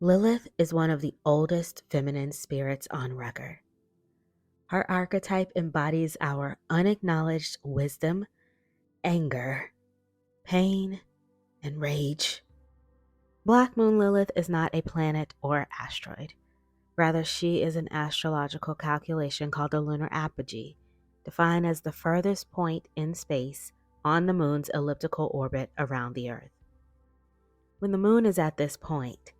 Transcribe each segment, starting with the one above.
Lilith is one of the oldest feminine spirits on record. Her archetype embodies our unacknowledged wisdom, anger, pain, and rage. Black Moon Lilith is not a planet or asteroid. Rather, she is an astrological calculation called the lunar apogee, defined as the furthest point in space on the moon's elliptical orbit around the Earth. When the moon is at this point,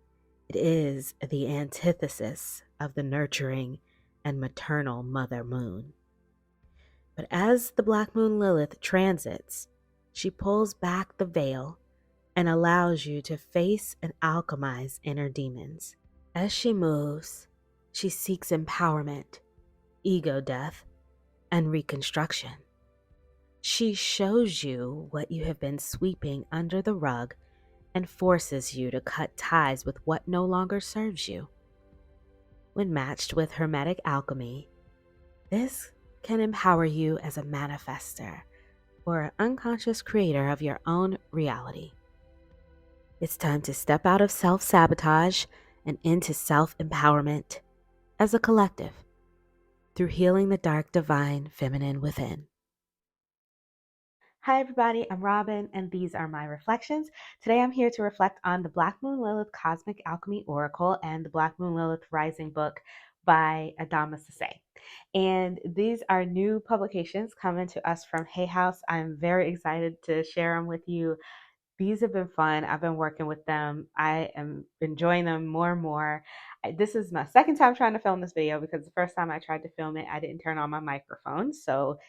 it is the antithesis of the nurturing and maternal mother moon. But as the Black Moon Lilith transits, she pulls back the veil and allows you to face and alchemize inner demons. As she moves, she seeks empowerment, ego death, and reconstruction. She shows you what you have been sweeping under the rug and forces you to cut ties with what no longer serves you. When matched with Hermetic alchemy, this can empower you as a manifester or unconscious creator of your own reality. It's time to step out of self-sabotage and into self-empowerment as a collective through healing the dark divine feminine within. Hi everybody, I'm Robin and these are my reflections. Today I'm here to reflect on the Black Moon Lilith Cosmic Alchemy Oracle and the Black Moon Lilith Rising book by Adama Sase. And these are new publications coming to us from Hay House. I'm very excited to share them with you. These have been fun. I've been working with them. I am enjoying them more and more. This is my second time trying to film this video because the first time I tried to film it, I didn't turn on my microphone. So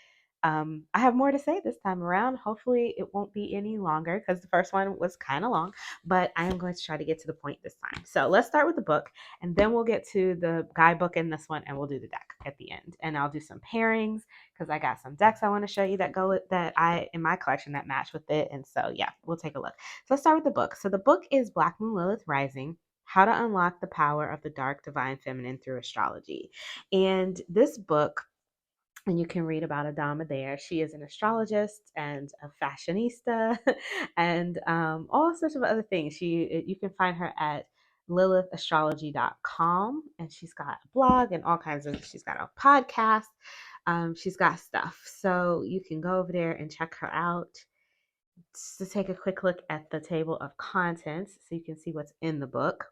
I have more to say this time around. Hopefully it won't be any longer because the first one was kind of long, but I am going to try to get to the point this time. So let's start with the book and then we'll get to the guidebook in this one and we'll do the deck at the end. And I'll do some pairings because I got some decks I want to show you that go with that in my collection that match with it. And so yeah, we'll take a look. So let's start with the book. So the book is Black Moon Lilith Rising: How to Unlock the Power of the Dark Divine Feminine Through Astrology. And this book, and you can read about Adama there. She is an astrologist and a fashionista and all sorts of other things. You can find her at lilithastrology.com, and she's got a blog and all kinds of, she's got a podcast. She's got stuff. So you can go over there and check her out. Just to take a quick look at the table of contents so you can see what's in the book.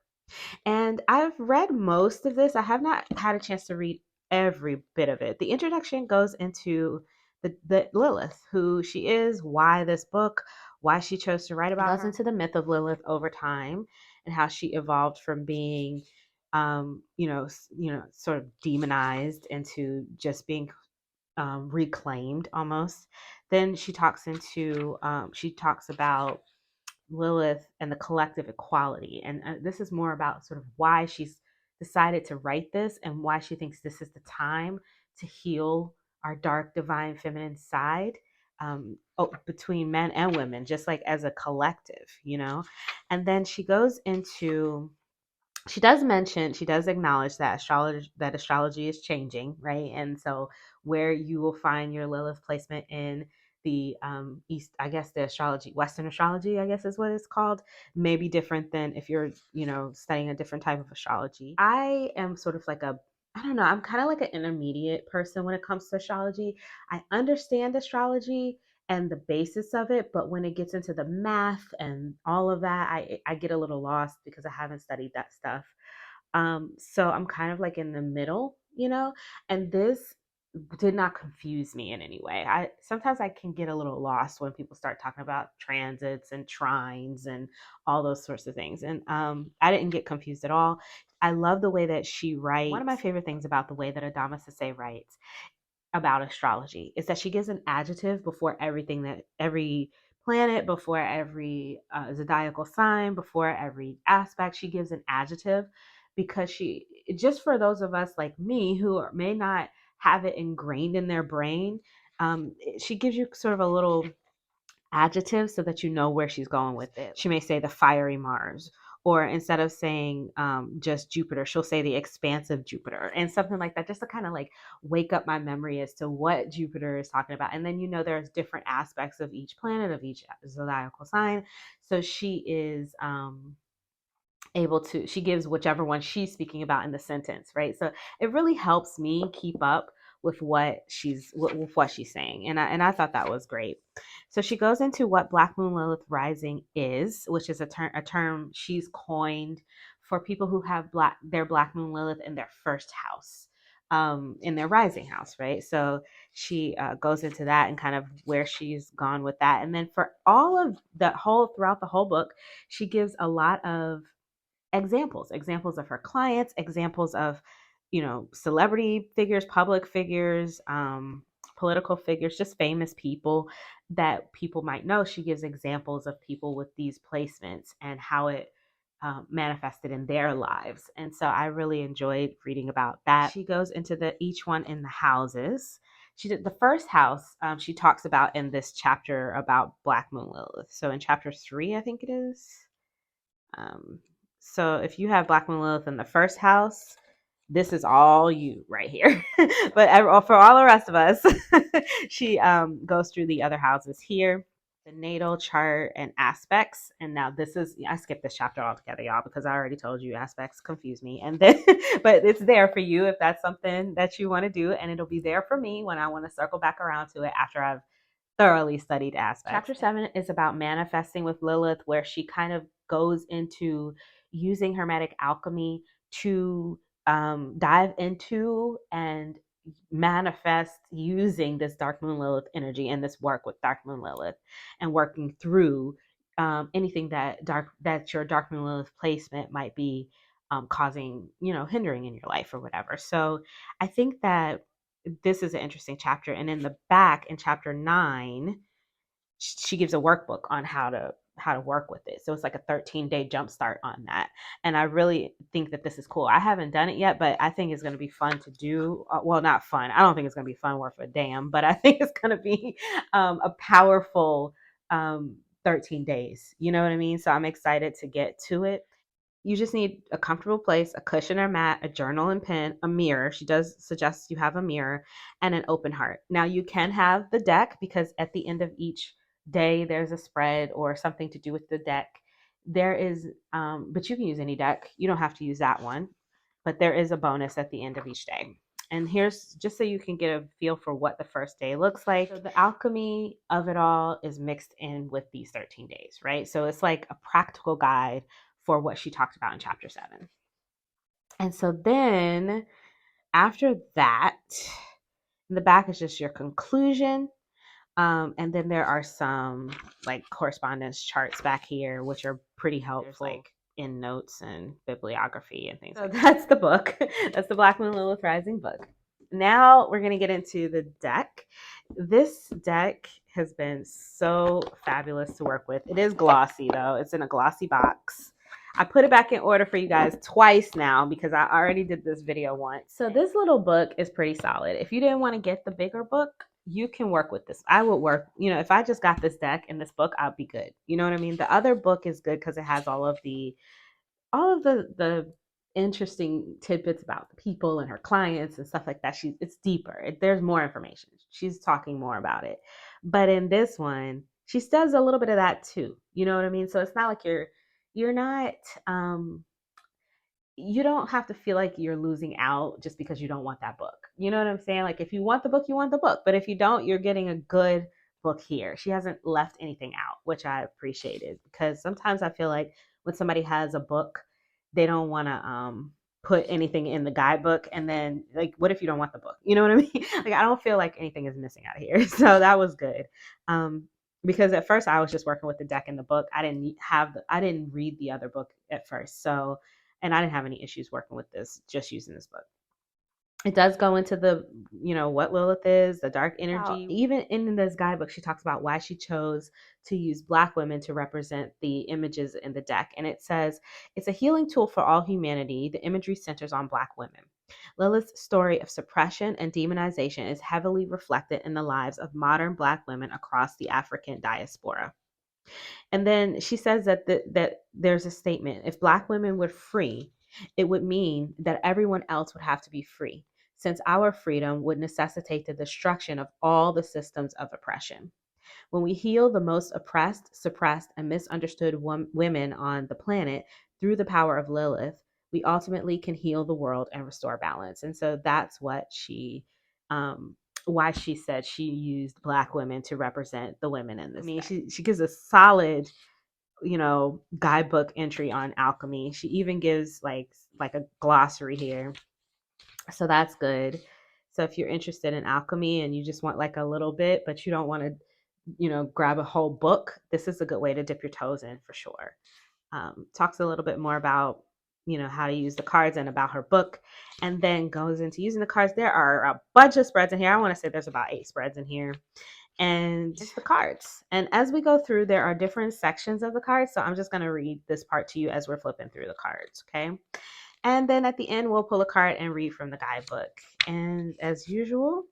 And I've read most of this. I have not had a chance to read every bit of it. The introduction goes into the Lilith, who she is, why this book, why she chose to write about her. It goes into the myth of Lilith over time and how she evolved from being, sort of demonized into just being reclaimed almost. Then she talks about Lilith and the collective equality. And this is more about sort of why she's decided to write this and why she thinks this is the time to heal our dark, divine, feminine side, between men and women, just like as a collective, And then she goes into, she does acknowledge that astrology is changing, right? And so where you will find your Lilith placement in the East, I guess the astrology, Western astrology, I guess is what it's called, may be different than if you're, studying a different type of astrology. I am sort of like I don't know, I'm kind of like an intermediate person when it comes to astrology. I understand astrology and the basis of it, but when it gets into the math and all of that, I get a little lost because I haven't studied that stuff. So I'm kind of like in the middle, and this did not confuse me in any way. I sometimes I can get a little lost when people start talking about transits and trines and all those sorts of things. And I didn't get confused at all. I love the way that she writes. One of my favorite things about the way that Adama Sase writes about astrology is that she gives an adjective before every planet, before every zodiacal sign, before every aspect. She gives an adjective because just for those of us like me who may not have it ingrained in their brain, she gives you sort of a little adjective so that you know where she's going with it. She may say the fiery Mars, or instead of saying just Jupiter, she'll say the expansive Jupiter and something like that, just to kind of like wake up my memory as to what Jupiter is talking about. And then, there's different aspects of each planet, of each zodiacal sign. So she is able to, she gives whichever one she's speaking about in the sentence, right? So it really helps me keep up with with what she's saying, and I thought that was great. So she goes into what Black Moon Lilith rising is, which is a term she's coined for people who have their Black Moon Lilith in their first house, in their rising house, right? So she goes into that and kind of where she's gone with that, and then for all of the whole throughout the whole book, she gives a lot of examples of her clients, examples of, celebrity figures, public figures, political figures, just famous people that people might know. She gives examples of people with these placements and how it manifested in their lives. And so I really enjoyed reading about that. She goes into each one in the houses. She did the first house, she talks about in this chapter about Black Moon Lilith. So in chapter 3, I think it is. Um, so if you have Black Moon Lilith in the first house, this is all you right here. But for all the rest of us, she goes through the other houses here, the natal chart and aspects. And now I skipped this chapter altogether, y'all, because I already told you aspects confuse me. And then, but it's there for you if that's something that you want to do. And it'll be there for me when I want to circle back around to it after I've thoroughly studied aspects. Chapter 7 is about manifesting with Lilith, where she kind of goes into using Hermetic alchemy to dive into and manifest using this Dark Moon Lilith energy and this work with Dark Moon Lilith, and working through anything that your Dark Moon Lilith placement might be causing, hindering in your life or whatever. So I think that this is an interesting chapter. And in the back, in chapter 9, she gives a workbook on how to work with it. So it's like a 13-day jump start on that. And I really think that this is cool. I haven't done it yet, but I think it's going to be fun to do. Well, not fun. I don't think it's going to be fun worth a damn, but I think it's going to be a powerful 13 days. You know what I mean? So I'm excited to get to it. You just need a comfortable place, a cushion or mat, a journal and pen, a mirror. She does suggest you have a mirror, and an open heart. Now, you can have the deck, because at the end of each day, there's a spread or something to do with the deck. There is, but you can use any deck. You don't have to use that one, but there is a bonus at the end of each day. And here's just so you can get a feel for what the first day looks like. So the alchemy of it all is mixed in with these 13 days, right? So it's like a practical guide for what she talked about in chapter 7. And so then after that, in the back is just your conclusion. And then there are some like correspondence charts back here, which are pretty helpful, like in notes and bibliography and things. So that's the book. That's the Black Moon Lilith Rising book. Now we're going to get into the deck. This deck has been so fabulous to work with. It is glossy though. It's in a glossy box. I put it back in order for you guys twice now because I already did this video once. So this little book is pretty solid. If you didn't want to get the bigger book, you can work with this. I would work, if I just got this deck and this book, I'd be good. You know what I mean? The other book is good because it has all of the interesting tidbits about the people and her clients and stuff like that. It's deeper. There's more information. She's talking more about it. But in this one, she does a little bit of that too. You know what I mean? So it's not like you're not you don't have to feel like you're losing out just because you don't want that book. You know what I'm saying? Like if you want the book, you want the book. But if you don't, you're getting a good book here. She hasn't left anything out, which I appreciated, because sometimes I feel like when somebody has a book, they don't want to put anything in the guidebook, and then like, what if you don't want the book? You know what I mean? Like I don't feel like anything is missing out of here. So that was good. Because at first I was just working with the deck and the book. I didn't read the other book at first. So, and I didn't have any issues working with this, just using this book. It does go into the, what Lilith is, the dark energy. Even in this guidebook, she talks about why she chose to use Black women to represent the images in the deck. And it says, it's a healing tool for all humanity. The imagery centers on Black women. Lilith's story of suppression and demonization is heavily reflected in the lives of modern Black women across the African diaspora. And then she says that that there's a statement: if Black women were free, it would mean that everyone else would have to be free, since our freedom would necessitate the destruction of all the systems of oppression. When we heal the most oppressed, suppressed, and misunderstood women on the planet, through the power of Lilith, we ultimately can heal the world and restore balance. And so that's what why she said she used Black women to represent the women in this. I mean, she gives a solid, guidebook entry on alchemy. She even gives like a glossary here. So that's good. So if you're interested in alchemy and you just want like a little bit, but you don't want to, grab a whole book, this is a good way to dip your toes in for sure. Talks a little bit more about, how to use the cards and about her book, and then goes into using the cards. There are a bunch of spreads in here. I want to say there's about 8 spreads in here. And it's the cards. And as we go through, there are different sections of the cards. So I'm just going to read this part to you as we're flipping through the cards. Okay. And then at the end, we'll pull a card and read from the guidebook. And as usual,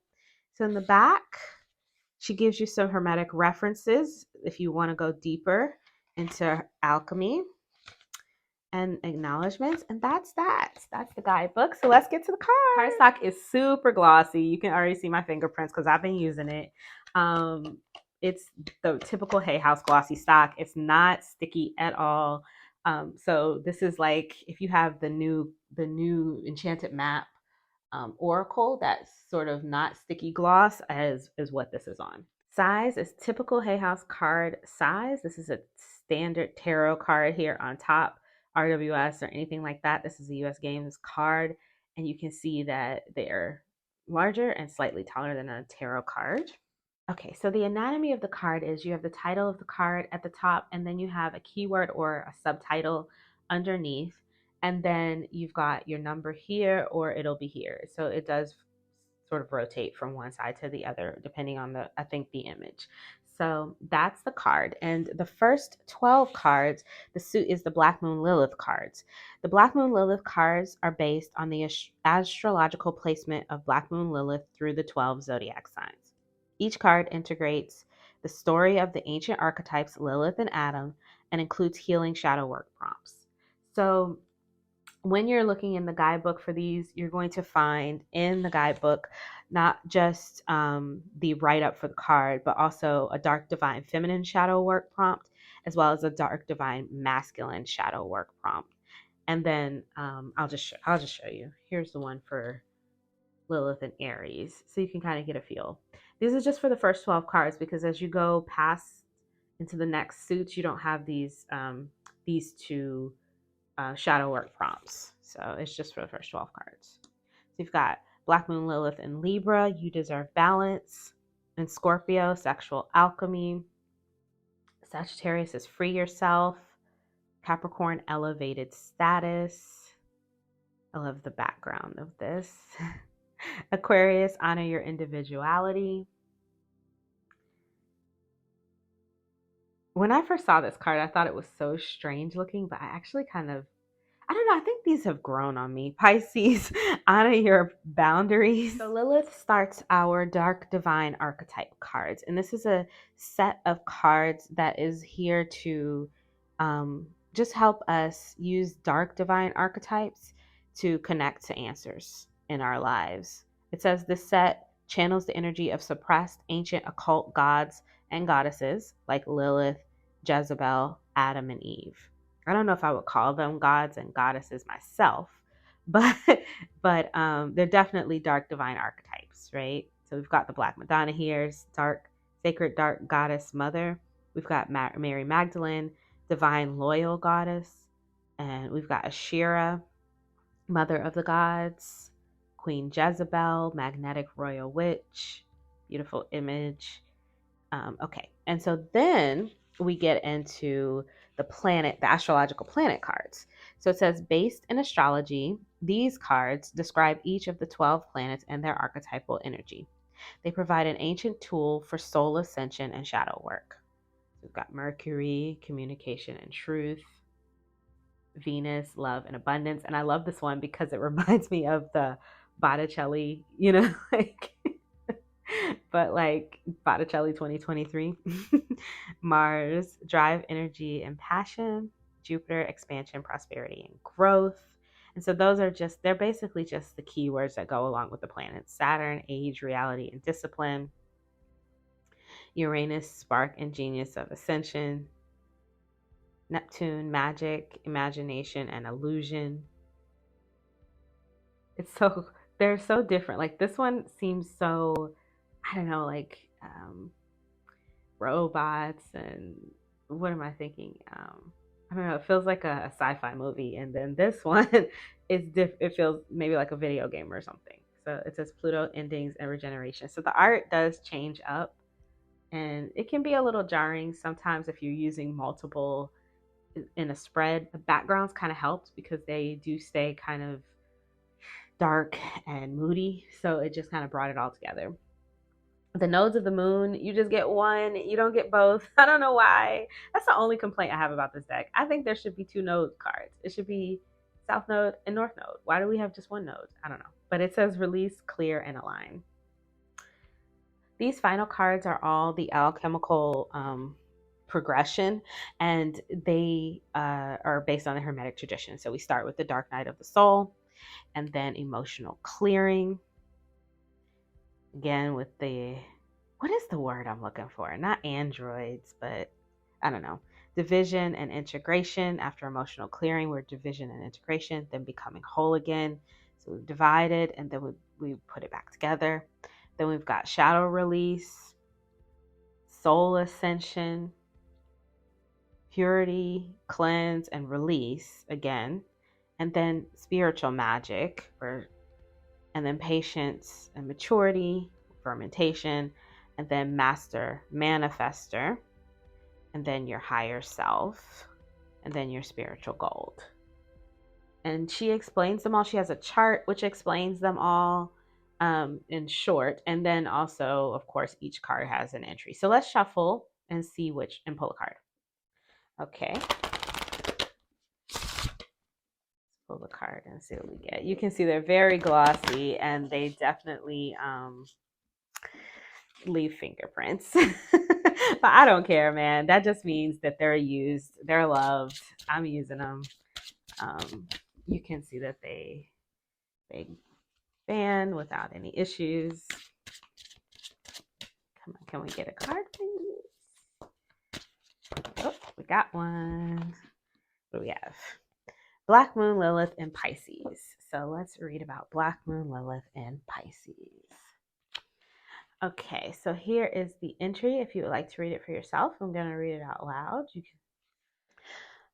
so in the back, she gives you some hermetic references if you want to go deeper into alchemy and acknowledgments. And that's the guidebook. So let's get to the card. Cardstock is super glossy. You can already see my fingerprints because I've been using it. It's the typical Hay House glossy stock. It's not sticky at all. So this is like if you have the new Enchanted Map Oracle, that's sort of not sticky gloss as is what this is on. Size is typical Hay House card size. This is a standard tarot card here on top. RWS or anything like that. This is a US Games card, and you can see that they're larger and slightly taller than a tarot card. Okay, so the anatomy of the card is you have the title of the card at the top, and then you have a keyword or a subtitle underneath, and then you've got your number here or it'll be here. So it does sort of rotate from one side to the other depending on the image. So that's the card. And the first 12 cards, the suit is the Black Moon Lilith cards. The Black Moon Lilith cards are based on the astrological placement of Black Moon Lilith through the 12 zodiac signs. Each card integrates the story of the ancient archetypes Lilith and Adam and includes healing shadow work prompts. So when you're looking in the guidebook for these, you're going to find in the guidebook not just the write-up for the card, but also a dark divine feminine shadow work prompt, as well as a dark divine masculine shadow work prompt. And then I'll just show you. Here's the one for Lilith and Aries, so you can kind of get a feel. These are just for the first 12 cards because as you go past into the next suits, you don't have these two shadow work prompts. So it's just for the first 12 cards. So you've got Black Moon Lilith in Libra, you deserve balance. In Scorpio, sexual alchemy. Sagittarius is free yourself. Capricorn, elevated status. I love the background of this. Aquarius, honor your individuality. When I first saw this card, I thought it was so strange looking, but I actually I don't know, I think these have grown on me. Pisces, honor your boundaries. So Lilith starts our Dark Divine Archetype cards. And this is a set of cards that is here to just help us use Dark Divine Archetypes to connect to answers in our lives. It says this set channels the energy of suppressed ancient occult gods and goddesses like Lilith, Jezebel, Adam, and Eve. I don't know if I would call them gods and goddesses myself, but they're definitely dark divine archetypes, right? So we've got the Black Madonna here, dark, sacred dark goddess mother. We've got Mary Magdalene, divine loyal goddess, and we've got Ashera, mother of the gods, Queen Jezebel, magnetic royal witch, beautiful image. Okay, and so then we get into the astrological planet cards. So it says, based in astrology, these cards describe each of the 12 planets and their archetypal energy. They provide an ancient tool for soul ascension and shadow work. We've got Mercury, communication and truth. Venus, love and abundance. And I love this one because it reminds me of the Botticelli, but like Botticelli 2023. Mars, drive, energy, and passion. Jupiter, expansion, prosperity, and growth. And so they're basically just the keywords that go along with the planets. Saturn, age, reality, and discipline. Uranus, spark and genius of ascension. Neptune, magic, imagination, and illusion. It's so, they're so different. Like this one seems so, I don't know, like robots and what am I thinking? I don't know. It feels like a sci-fi movie, and then this one is it feels maybe like a video game or something. So it says Pluto endings and regeneration. So the art does change up, and it can be a little jarring sometimes if you're using multiple in a spread. The backgrounds kind of helps because they do stay kind of dark and moody. So it just kind of brought it all together. The nodes of the moon, you just get one. You don't get both. I don't know why. That's the only complaint I have about this deck. I think there should be two node cards. It should be South Node and North Node. Why do we have just one node? I don't know. But it says release, clear, and align. These final cards are all the alchemical progression, and they are based on the Hermetic tradition. So we start with the Dark Night of the Soul, and then emotional clearing. Again, with the, what is the word I'm looking for? Not androids, but I don't know. Division and integration. After emotional clearing, we're division and integration, then becoming whole again. So we've divided and then we put it back together. Then we've got shadow release, soul ascension, purity, cleanse, and release again. And then spiritual magic, and then patience and maturity, fermentation, and then master, manifester, and then your higher self, and then your spiritual gold. And she explains them all. She has a chart which explains them all in short. And then also, of course, each card has an entry. So let's shuffle and see which, and pull a card. Okay. Let's pull the card and see what we get. You can see they're very glossy and they definitely leave fingerprints. But I don't care, man. That just means that they're used, they're loved. I'm using them. You can see that they ban without any issues. Come on, can we get a card, please? Oh, we got one. What do we have? Black Moon Lilith and Pisces. So let's read about Black Moon Lilith and Pisces. Okay, so here is the entry. If you would like to read it for yourself, I'm going to read it out loud. You can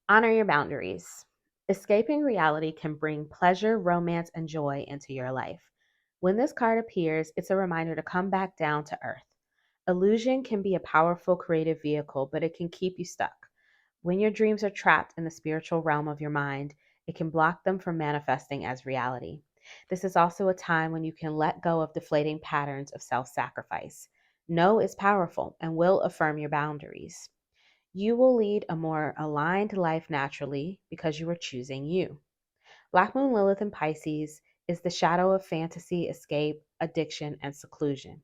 honor your boundaries. Escaping reality can bring pleasure, romance, and joy into your life. When this card appears, it's a reminder to come back down to earth. Illusion can be a powerful creative vehicle, but it can keep you stuck. When your dreams are trapped in the spiritual realm of your mind, it can block them from manifesting as reality. This is also a time when you can let go of deflating patterns of self-sacrifice. No is powerful and will affirm your boundaries. You will lead a more aligned life naturally because you are choosing you. Black Moon Lilith in Pisces is the shadow of fantasy, escape, addiction, and seclusion.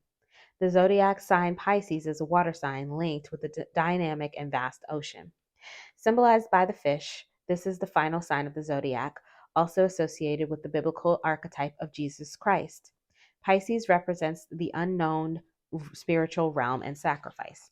The zodiac sign Pisces is a water sign linked with the dynamic and vast ocean. Symbolized by the fish, this is the final sign of the zodiac, also associated with the biblical archetype of Jesus Christ. Pisces represents the unknown spiritual realm and sacrifice.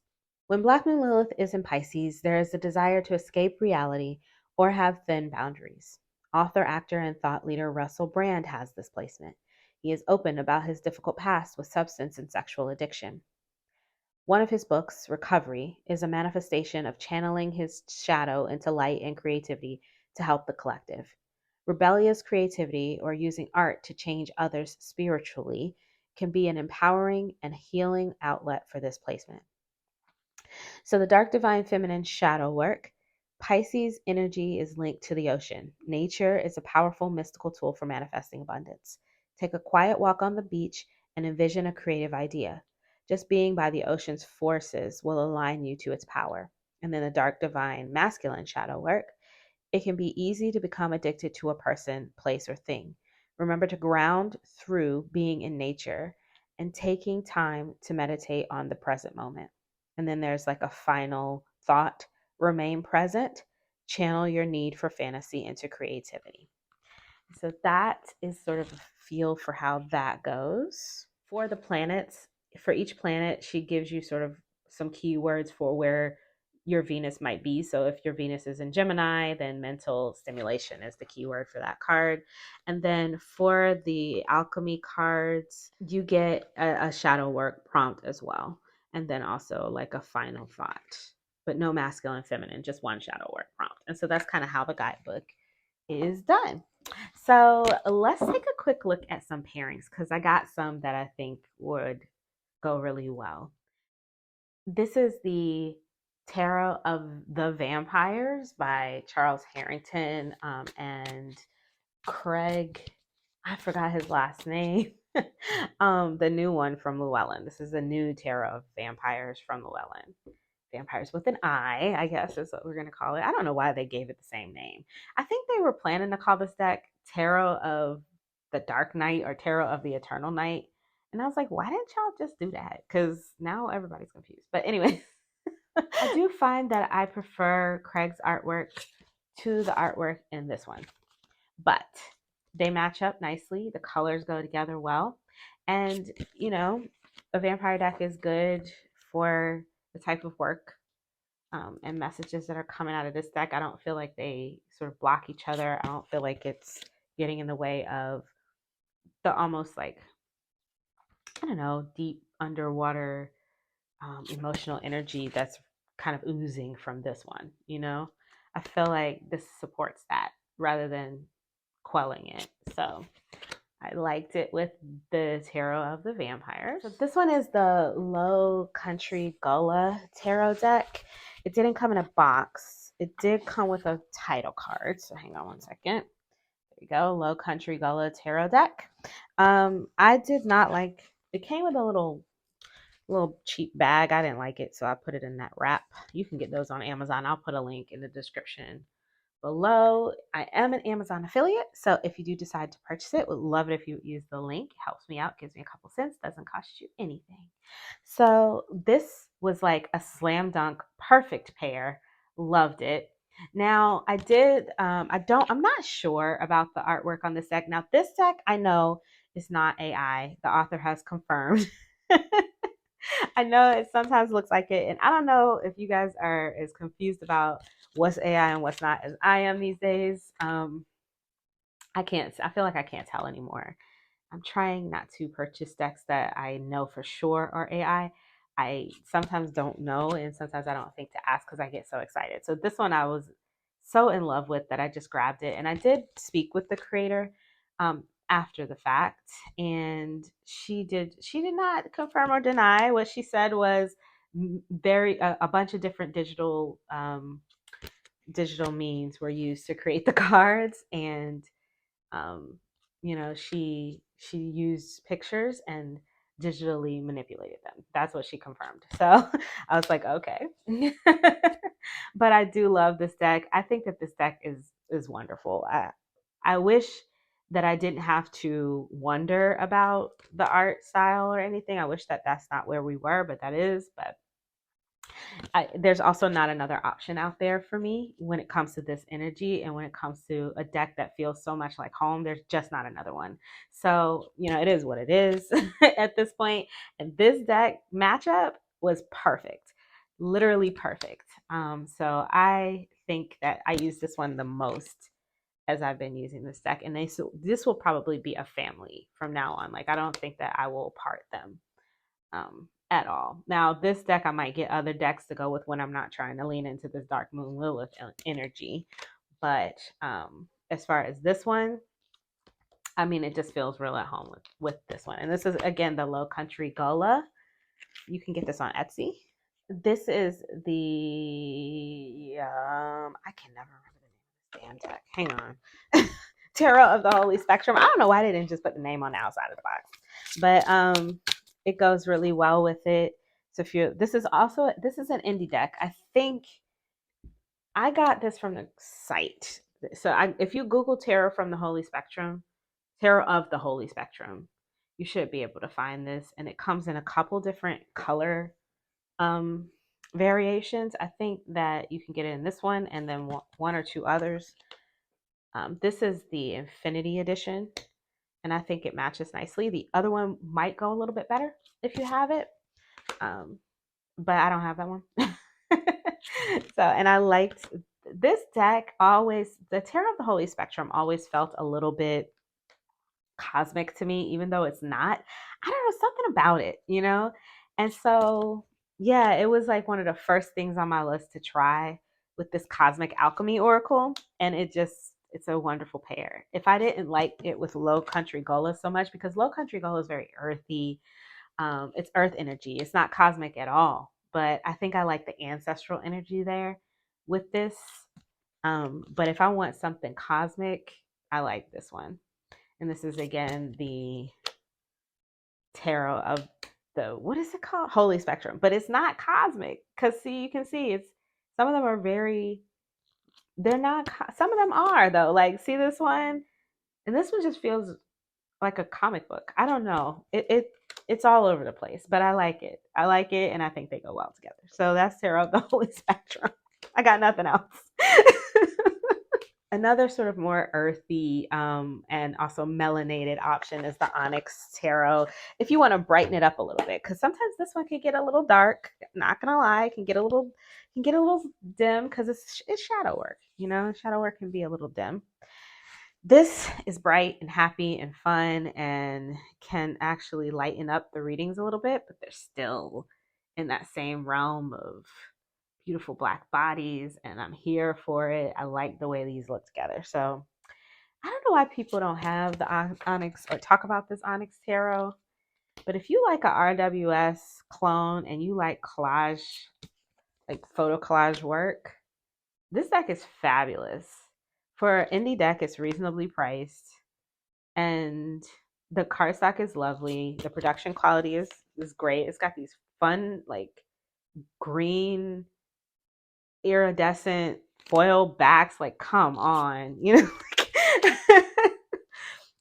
When Black Moon Lilith is in Pisces, there is a desire to escape reality or have thin boundaries. Author, actor, and thought leader Russell Brand has this placement. He is open about his difficult past with substance and sexual addiction. One of his books, Recovery, is a manifestation of channeling his shadow into light and creativity to help the collective. Rebellious creativity or using art to change others spiritually can be an empowering and healing outlet for this placement. So the dark divine feminine shadow work, Pisces energy is linked to the ocean. Nature is a powerful mystical tool for manifesting abundance. Take a quiet walk on the beach and envision a creative idea. Just being by the ocean's forces will align you to its power. And then the dark divine masculine shadow work, it can be easy to become addicted to a person, place, or thing. Remember to ground through being in nature and taking time to meditate on the present moment. And then there's like a final thought, remain present, channel your need for fantasy into creativity. So that is sort of a feel for how that goes. For the planets, for each planet, she gives you sort of some keywords for where your Venus might be. So if your Venus is in Gemini, then mental stimulation is the keyword for that card. And then for the alchemy cards, you get a shadow work prompt as well. And then also like a final thought, but no masculine, feminine, just one shadow work prompt. And so that's kind of how the guidebook is done. So let's take a quick look at some pairings because I got some that I think would go really well. This is the Tarot of the Vampires by Charles Harrington and Craig. I forgot his last name. The new one from Llewellyn. This is a new Tarot of Vampires from Llewellyn. Vampires with an I guess is what we're going to call it. I don't know why they gave it the same name. I think they were planning to call this deck Tarot of the Dark Night or Tarot of the Eternal Night. And I was like, why didn't y'all just do that? Because now everybody's confused. But anyway, I do find that I prefer Craig's artwork to the artwork in this one. But they match up nicely. The colors go together well. And, you know, a vampire deck is good for the type of work and messages that are coming out of this deck. I don't feel like they sort of block each other. I don't feel like it's getting in the way of the almost like, I don't know, deep underwater emotional energy that's kind of oozing from this one. You know, I feel like this supports that rather than quelling it. So I liked it with the Tarot of the Vampires. So this one is the Low Country Gullah Tarot deck. It didn't come in a box. It did come with a title card. So hang on one second. There you go, Low Country Gullah Tarot deck. I did not like, it came with a little cheap bag. I didn't like it, so I put it in that wrap. You can get those on Amazon. I'll put a link in the description below. I am an Amazon affiliate, so if you do decide to purchase it, would love it if you use the link. It helps me out, gives me a couple cents, doesn't cost you anything. So this was like a slam dunk perfect pair. Loved it. Now I'm not sure about the artwork on this deck. Now this deck I know is not AI. The author has confirmed. I know it sometimes looks like it, and I don't know if you guys are as confused about what's AI and what's not as I am these days. I feel like I can't tell anymore. I'm trying not to purchase decks that I know for sure are AI. I sometimes don't know, and sometimes I don't think to ask because I get so excited. So this one I was so in love with that I just grabbed it, and I did speak with the creator after the fact, and she did not confirm or deny. What she said was a bunch of different digital means were used to create the cards, and she used pictures and digitally manipulated them. That's what she confirmed. So I was like, okay. But I do love this deck. I think that this deck is wonderful. I wish that I didn't have to wonder about the art style or anything. I wish that that's not where we were, but that is. But there's also not another option out there for me when it comes to this energy, and when it comes to a deck that feels so much like home. There's just not another one. So it is what it is at this point. And this deck matchup was perfect, literally perfect. So I think that I use this one the most as I've been using this deck, and this will probably be a family from now on. Like, I don't think that I will part them at all. Now, this deck, I might get other decks to go with when I'm not trying to lean into this Dark Moon Lilith energy. But as far as this one, I mean, it just feels real at home with this one. And this is, again, the Low Country Gullah. You can get this on Etsy. This is the, I can never remember the name of this damn deck. Hang on. Tarot of the Holy Spectrum. I don't know why they didn't just put the name on the outside of the box. But it goes really well with it. So this is an indie deck. I think I got this from the site. So if you Google Tarot from the Holy Spectrum, Tarot of the Holy Spectrum, you should be able to find this. And it comes in a couple different color variations. I think that you can get it in this one and then one or two others. This is the Infinity Edition, and I think it matches nicely. The other one might go a little bit better if you have it, but I don't have that one. So, and I liked this deck always, the Tarot of the Holy Spectrum always felt a little bit cosmic to me, even though it's not. I don't know, something about it, you know? And so, yeah, it was like one of the first things on my list to try with this Cosmic Alchemy Oracle. And it's a wonderful pair. If I didn't like it with Low Country Gola so much, because Low Country Gola is very earthy, it's earth energy, it's not cosmic at all. But I think I like the ancestral energy there with this. But if I want something cosmic, I like this one. And this is again the tarot of the, what is it called? Holy Spectrum. But it's not cosmic because see, you can see it's, some of them are very, they're not, some of them are though. Like, see this one? And this one just feels like a comic book. I don't know. It's all over the place, but I like it. I like it, and I think they go well together. So that's Tarot of the Holy Spectrum. I got nothing else. Another sort of more earthy and also melanated option is the Onyx Tarot. If you want to brighten it up a little bit, because sometimes this one can get a little dark. Not gonna lie, can get a little dim because it's shadow work. You know, shadow work can be a little dim. This is bright and happy and fun and can actually lighten up the readings a little bit, but they're still in that same realm of beautiful black bodies, and I'm here for it. I like the way these look together. So I don't know why people don't have the Onyx or talk about this Onyx Tarot, but if you like a RWS clone and you like collage, like photo collage work, this deck is fabulous. For an indie deck, it's reasonably priced, and the cardstock is lovely. The production quality is great. It's got these fun, like, green iridescent foil backs. Like, come on, you know.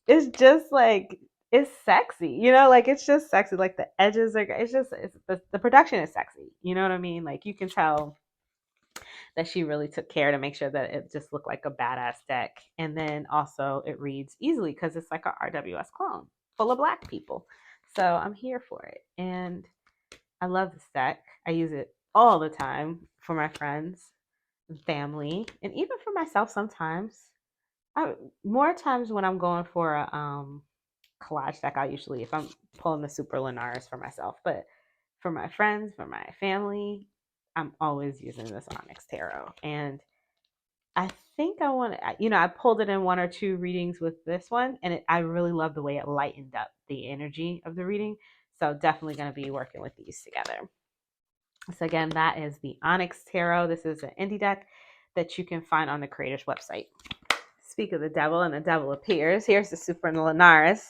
It's just like, it's sexy, you know, like it's just sexy. Like the edges are, it's just, the production is sexy, you know what I mean? Like you can tell that she really took care to make sure that it just looked like a badass deck. And then also it reads easily because it's like a RWS clone full of black people. So I'm here for it. And I love this deck. I use it all the time for my friends, family, and even for myself sometimes. More times when I'm going for a collage deck, I usually, if I'm pulling the Super Lunaris for myself, but for my friends, for my family, I'm always using this Onyx Tarot. And I think I want to, you know, I pulled it in one or two readings with this one, and I really love the way it lightened up the energy of the reading. So definitely going to be working with these together. So again, that is the Onyx Tarot. This is an indie deck that you can find on the creator's website. Speak of the devil and the devil appears. Here's the Super Lunaris.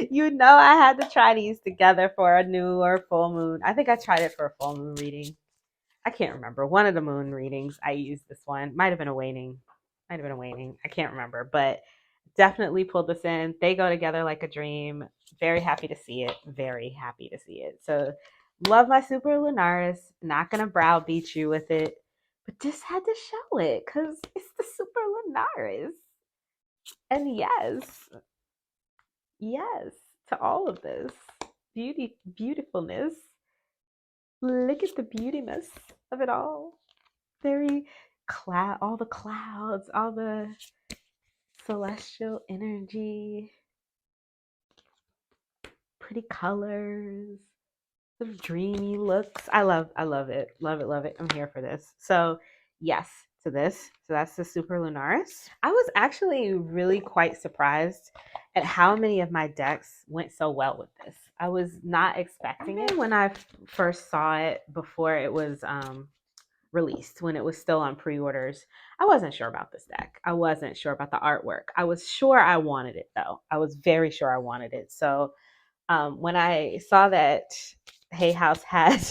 You know I had to try these together for a new or full moon. I think I tried it for a full moon reading. I can't remember. One of the moon readings, I used this one. Might have been a waning. I can't remember, but definitely pulled this in. They go together like a dream. Very happy to see it. Very happy to see it. So love my Super Lunaris. Not going to browbeat you with it, but just had to show it because it's the Super Lunaris. And yes, to all of this beautifulness. Look at the beautiness of it all. Very all the clouds, all the celestial energy, pretty colors, sort of dreamy looks. I love it. Love it. I'm here for this. So yes to this. So that's the Super Lunaris. I was actually really quite surprised at how many of my decks went so well with this. I was not expecting it when I first saw it before it was released, when it was still on pre-orders. I wasn't sure about this deck. I wasn't sure about the artwork. I was sure I wanted it though. I was very sure I wanted it. So when I saw that Hay House had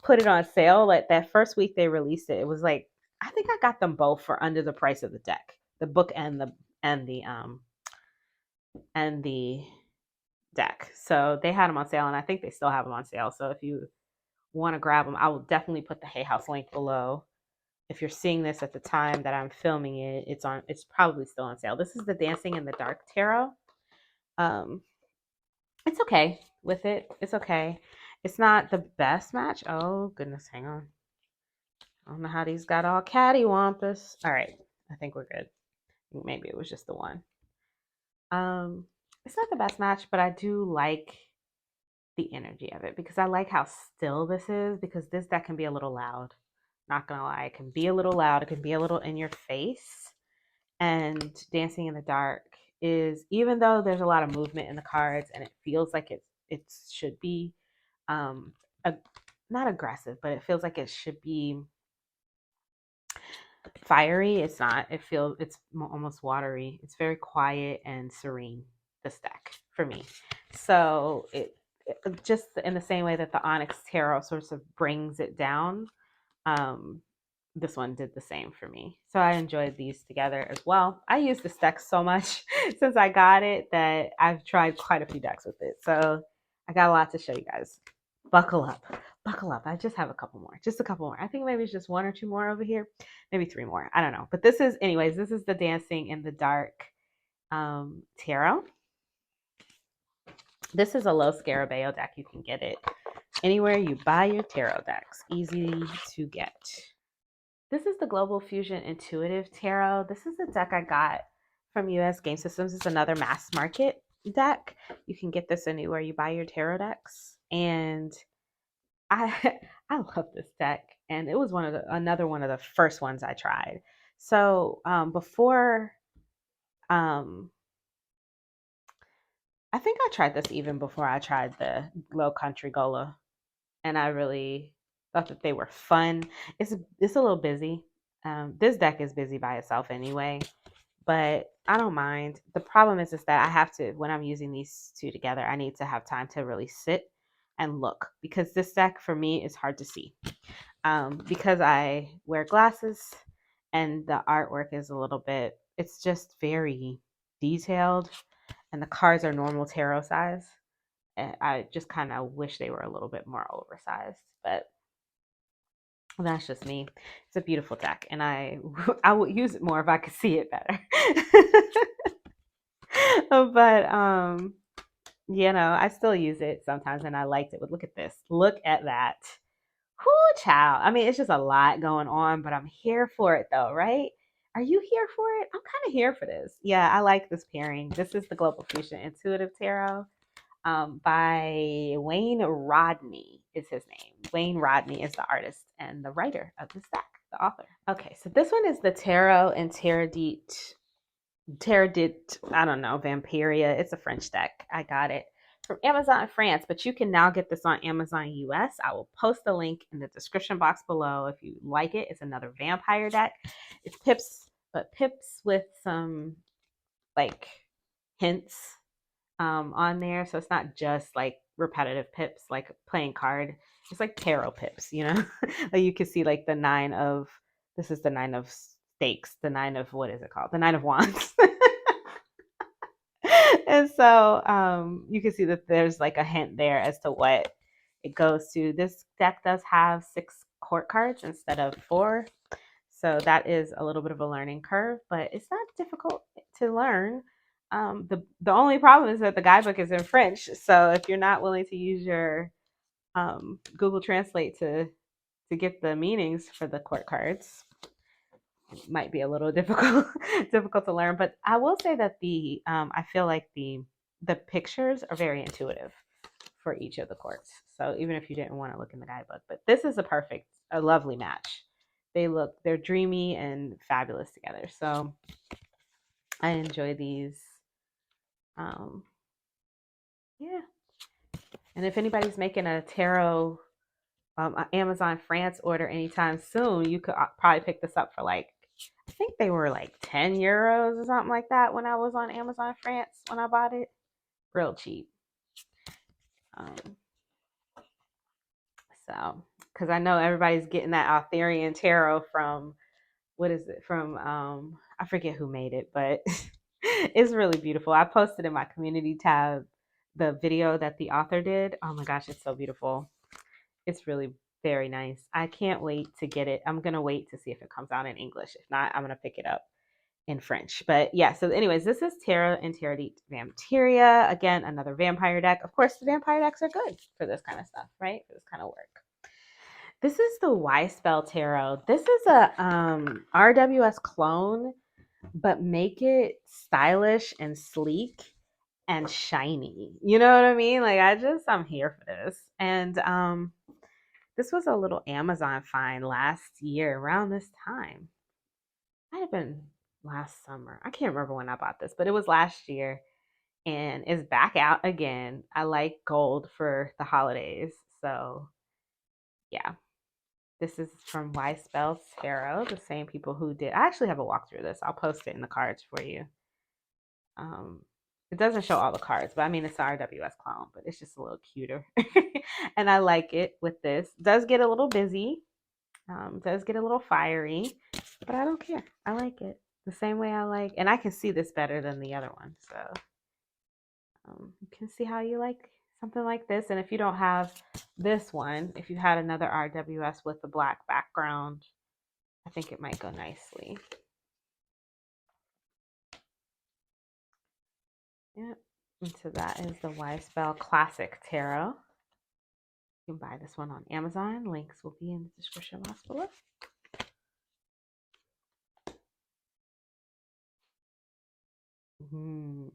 put it on sale, like that first week they released it, it was like, I think I got them both for under the price of the deck, the book and the deck. So they had them on sale, and I think they still have them on sale. So if you want to grab them, I will definitely put the Hay House link below. If you're seeing this at the time that I'm filming it, it's probably still on sale. This is the Dancing in the Dark Tarot. It's okay with it. It's okay. It's not the best match. Oh goodness, hang on. I don't know how these got all cattywampus. All right, I think we're good. Maybe it was just the one. It's not the best match, but I do like the energy of it because I like how still this is because this deck can be a little loud. Not gonna lie, it can be a little loud. It can be a little in your face. And Dancing in the Dark is, even though there's a lot of movement in the cards and it feels like it should be um a, not aggressive, but it feels like it should be fiery. It's not. It's almost watery. It's very quiet and serene, this deck for me. So it just in the same way that the Onyx Tarot sort of brings it down, um this one did the same for me. So I enjoyed these together as well. I use this deck so much since I got it that I've tried quite a few decks with it. So I got a lot to show you guys. Buckle up. Buckle up. I just have a couple more. Just a couple more. I think maybe it's just one or two more over here. Maybe three more. I don't know. But this is, anyways, this is the Dancing in the Dark tarot. This is a low Scarabeo deck. You can get it anywhere you buy your tarot decks. Easy to get. This is the Global Fusion Intuitive Tarot. This is the deck I got from US Game Systems. It's another mass market deck. You can get this anywhere you buy your tarot decks. And I I love this deck. And it was another one of the first ones I tried. So before I think I tried this even before I tried the Low Country Gola. And I really thought that they were fun. It's a little busy. This deck is busy by itself anyway, but I don't mind. The problem is that I have to, when I'm using these two together, I need to have time to really sit and look because this deck for me is hard to see because I wear glasses and the artwork is a little bit, it's just very detailed and the cards are normal tarot size. I just kind of wish they were a little bit more oversized, but that's just me. It's a beautiful deck, and I would use it more if I could see it better. But I still use it sometimes, and I liked it. But look at this. Look at that. Whoo, child. I mean, it's just a lot going on, but I'm here for it, though, right? Are you here for it? I'm kind of here for this. Yeah, I like this pairing. This is the Global Fusion Intuitive Tarot. By Wayne Rodney is his name. Wayne Rodney is the artist and the writer of this deck, the author. Okay, so this one is the Tarot and Taradit, I don't know, Vampiria. It's a French deck. I got it from Amazon France, but you can now get this on Amazon US. I will post the link in the description box below if you like it. It's another vampire deck. It's pips, but pips with some like hints on there. So it's not just like repetitive pips, like playing card. It's like tarot pips, like you can see like this is the 9 of stakes, the 9 of, what is it called? The 9 of wands. And so you can see that there's like a hint there as to what it goes to. This deck does have 6 court cards instead of 4. So that is a little bit of a learning curve, but it's not difficult to learn. The only problem is that the guidebook is in French. So if you're not willing to use your Google Translate to get the meanings for the court cards, it might be a little difficult to learn. But I will say that I feel like the pictures are very intuitive for each of the courts. So even if you didn't want to look in the guidebook, but this is a lovely match. They're dreamy and fabulous together. So I enjoy these. Yeah. And if anybody's making a tarot Amazon France order anytime soon, you could probably pick this up for like, I think they were like 10 euros or something like that when I was on Amazon France when I bought it. Real cheap. So, because I know everybody's getting that Arthurian tarot from, what is it? From, I forget who made it, but it's really beautiful. I posted in my community tab the video that the author did. Oh my gosh, it's so beautiful. It's really very nice. I can't wait to get it. I'm going to wait to see if it comes out in English. If not, I'm going to pick it up in French. But yeah, so anyways, this is Tarot and Taradit Vampiria. Again, another vampire deck. Of course, the vampire decks are good for this kind of stuff, right? For this kind of work. This is the Y Spell Tarot. This is a RWS clone, but make it stylish and sleek and shiny. You know what I mean? Like I'm here for this. And this was a little Amazon find last year around this time. Might have been last summer. I can't remember when I bought this, but it was last year and it's back out again. I like gold for the holidays. So, yeah. This is from Y Spells Tarot, the same people who did. I actually have a walkthrough of this. I'll post it in the cards for you. Um, it doesn't show all the cards, but I mean, it's an RWS clone, but it's just a little cuter. And I like it with this. Does get a little busy, does get a little fiery, but I don't care. I like it the same way I like, and I can see this better than the other one. So you can see how you like something like this. And if you don't have this one, if you had another RWS with a black background, I think it might go nicely. Yep. And so that is the Y Spell Classic Tarot. You can buy this one on Amazon. Links will be in the description box below.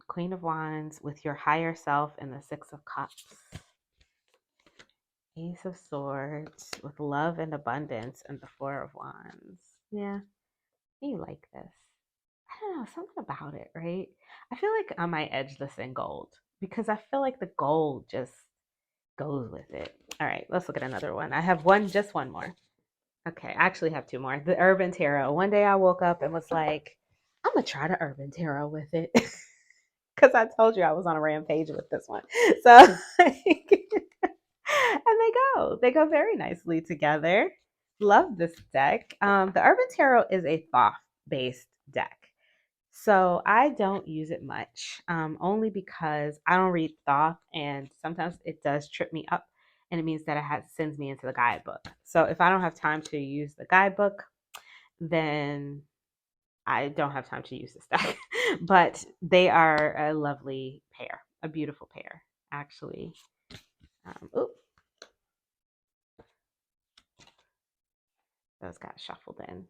Queen of Wands with your higher self and the Six of Cups. Ace of Swords with love and abundance and the Four of Wands. Yeah, you like this. I don't know, something about it, right? I feel like I might edge this in gold because I feel like the gold just goes with it. All right, let's look at another one. I have just one more. Okay, I actually have two more. The Urban Tarot. One day I woke up and was like, I'm going to try the Urban Tarot with it. Because I told you I was on a rampage with this one. So, and they go very nicely together. Love this deck. The Urban Tarot is a Thoth-based deck. So I don't use it much, only because I don't read Thoth, and sometimes it does trip me up, and it means that sends me into the guidebook. So if I don't have time to use the guidebook, then I don't have time to use this deck. But they are a lovely pair, a beautiful pair, actually. Those got shuffled in.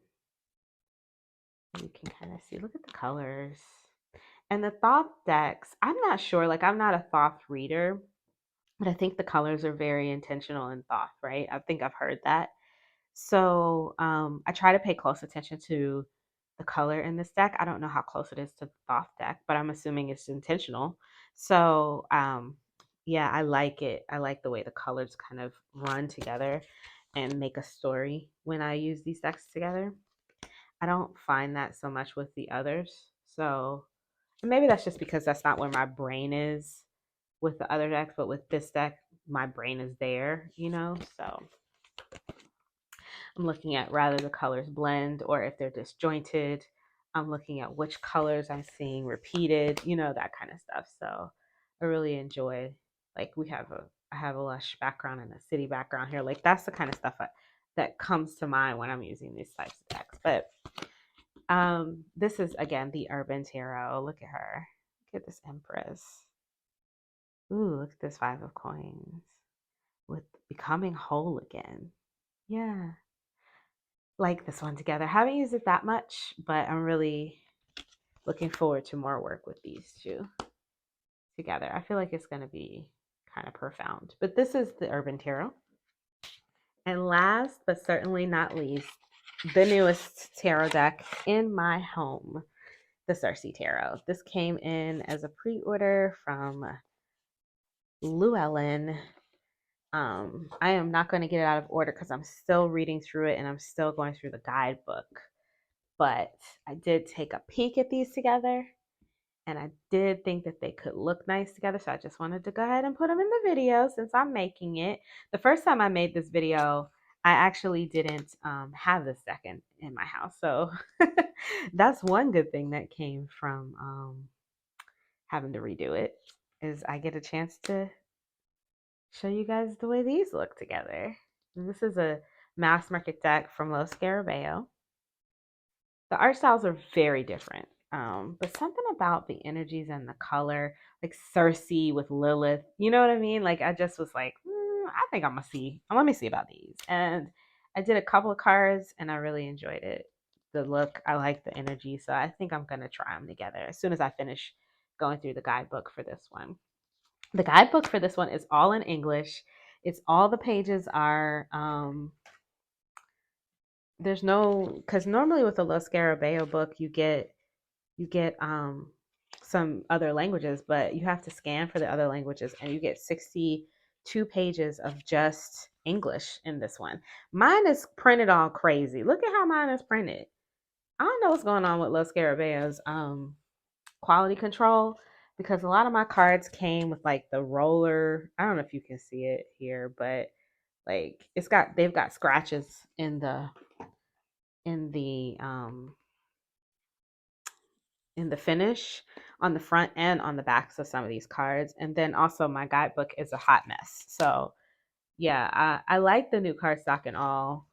You can kind of see, look at the colors. And the Thoth decks, I'm not sure, like I'm not a Thoth reader, but I think the colors are very intentional in Thoth, right? I think I've heard that. So I try to pay close attention to the color in this deck. I don't know how close it is to the Thoth deck, but I'm assuming it's intentional. So yeah, I like it. I like the way the colors kind of run together and make a story when I use these decks together. I don't find that so much with the others. So maybe that's just because that's not where my brain is with the other decks, but with this deck, my brain is there, So I'm looking at rather the colors blend or if they're disjointed. I'm looking at which colors I'm seeing repeated, that kind of stuff. So I really enjoy, like I have a lush background and a city background here. Like that's the kind of stuff that comes to mind when I'm using these types of decks. But this is again the Urban Tarot. Look at her. Look at this Empress. Ooh, look at this Five of Coins with becoming whole again. Yeah. Like this one together. Haven't used it that much, but I'm really looking forward to more work with these two together. I feel like it's going to be kind of profound. But this is the Urban Tarot. And last but certainly not least, the newest tarot deck in my home, the Cersei Tarot. This came in as a pre-order from Llewellyn. I am not going to get it out of order because I'm still reading through it and I'm still going through the guidebook. But I did take a peek at these together and I did think that they could look nice together. So I just wanted to go ahead and put them in the video since I'm making it. The first time I made this video, I actually didn't have this deck in my house. So that's one good thing that came from having to redo it is I get a chance to show you guys the way these look together. And this is a mass market deck from Los Scarabeo. The art styles are very different, but something about the energies and the color, like Cersei with Lilith, you know what I mean? Like I just was like, I think I'm gonna see. Let me see about these. And I did a couple of cards and I really enjoyed it. The look, I like the energy. So I think I'm going to try them together as soon as I finish going through the guidebook for this one. The guidebook for this one is all in English. It's all the pages are, there's no, because normally with a Los Scarabeo book, you get some other languages, but you have to scan for the other languages and you get 62 pages of just English in this one. Mine is printed all crazy. Look at how mine is printed. I don't know what's going on with Los Scarabeo's quality control, because a lot of my cards came with like the roller. I don't know if you can see it here, but like they've got scratches in the um in the finish on the front and on the backs of some of these cards. And then also my guidebook is a hot mess. So yeah, I like the new cardstock and all,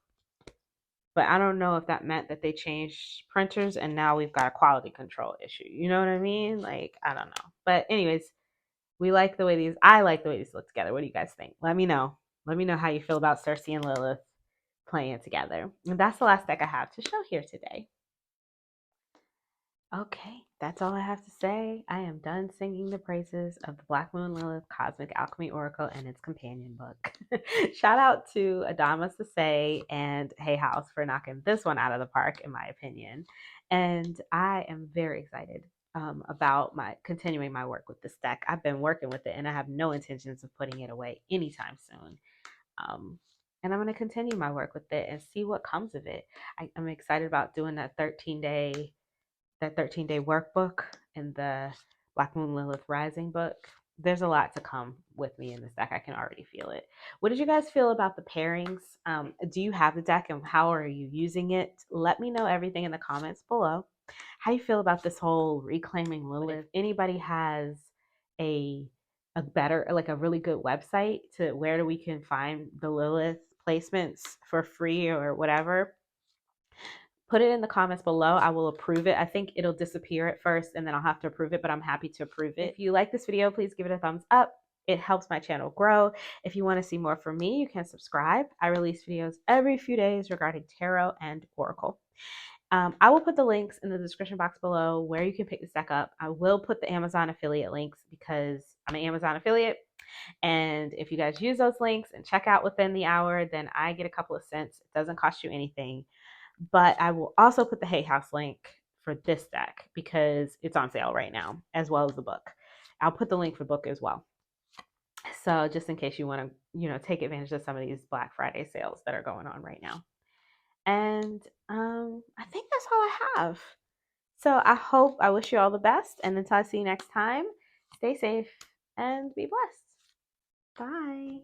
but I don't know if that meant that they changed printers and now we've got a quality control issue. You know what I mean? Like, I don't know. But anyways, I like the way these look together. What do you guys think? Let me know. Let me know how you feel about Cersei and Lilith playing together. And that's the last deck I have to show here today. Okay, that's all I have to say. I am done singing the praises of the Black Moon Lilith Cosmic Alchemy Oracle and its companion book. Shout out to Adamas Sase and Hay House for knocking this one out of the park, in my opinion. And I am very excited about continuing my work with this deck. I've been working with it and I have no intentions of putting it away anytime soon. And I'm going to continue my work with it and see what comes of it. I'm excited about doing that 13-day workbook in the Black Moon Lilith Rising book. There's a lot to come with me in this deck. I can already feel it. What did you guys feel about the pairings? Do you have the deck and how are you using it? Let me know everything in the comments below. How do you feel about this whole reclaiming Lilith? If anybody has a better, like a really good website to where we can find the Lilith placements for free or whatever, put it in the comments below. I will approve it. I think it'll disappear at first and then I'll have to approve it, but I'm happy to approve it. If you like this video, please give it a thumbs up. It helps my channel grow. If you want to see more from me, you can subscribe. I release videos every few days regarding tarot and oracle. I will put the links in the description box below where you can pick this deck up. I will put the Amazon affiliate links because I'm an Amazon affiliate. And if you guys use those links and check out within the hour, then I get a couple of cents. It doesn't cost you anything. But I will also put the Hay House link for this deck because it's on sale right now, as well as the book. I'll put the link for the book as well. So just in case you want to, take advantage of some of these Black Friday sales that are going on right now. And I think that's all I have. So I wish you all the best. And until I see you next time, stay safe and be blessed. Bye.